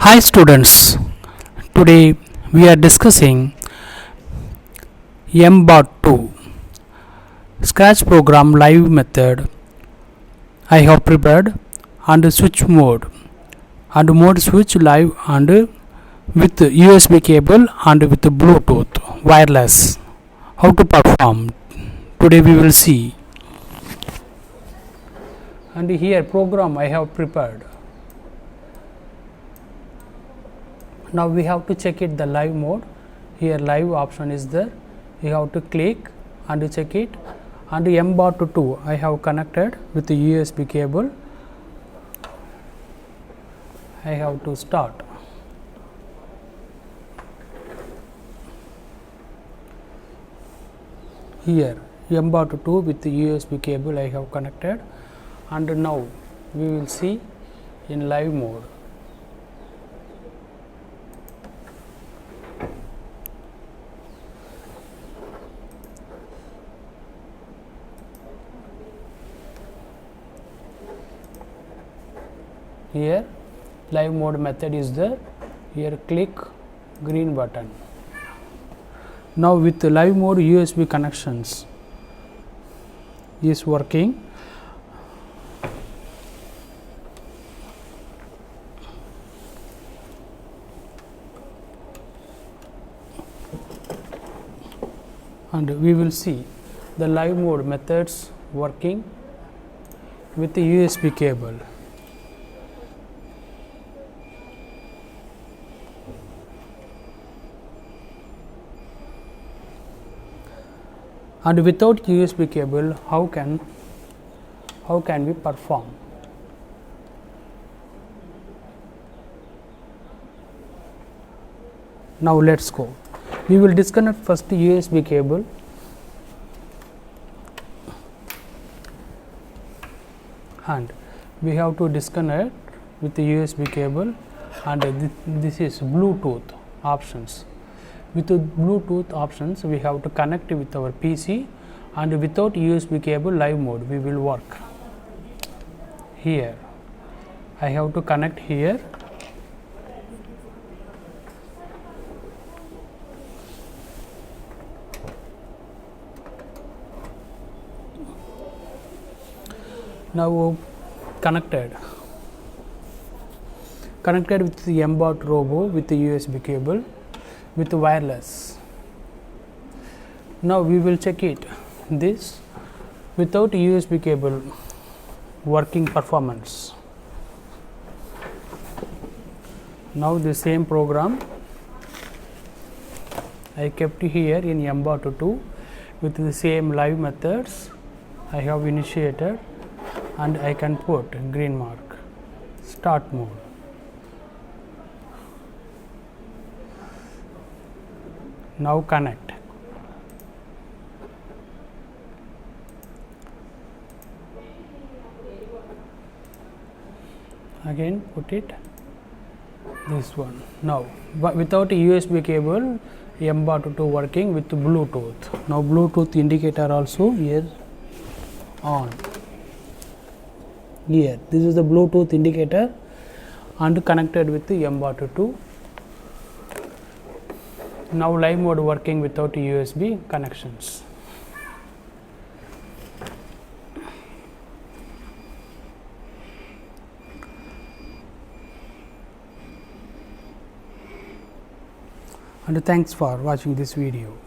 Hi students, today we are discussing Bot2 Scratch program live method. I have prepared and switch mode and mode switch live and with USB cable and with Bluetooth wireless. How to perform? Today we will see. And here program I have prepared. Now we have to check it the live mode. Here live option is there. You have to click and check it. And Bot2 I have connected with the USB cable. I have to start. Here Bot2 with the USB cable I have connected, and now we will see in live mode. Here live mode method is there. Here click green button. Now with the live mode USB connections is working. And we will see the live mode methods working with the USB cable. And without USB cable, how can we perform? Now let's go. We will disconnect first the USB cable. And we have to disconnect with the USB cable, and this is Bluetooth options. With the Bluetooth options, we have to connect with our PC, and without USB cable live mode we will work. Here I have to connect here. Now connected with the Bot Robo with the USB cable with wireless. Now we will check it this without USB cable working performance. Now the same program I kept here in Bot2 with the same live methods I have initiated, and I can put green mark, start mode. Now connect. Again put it this one. Now without a USB cable Bot2 working with Bluetooth. Now Bluetooth indicator also here on. Here this is the Bluetooth indicator and connected with the Bot2. Now live mode working without USB connections. And thanks for watching this video.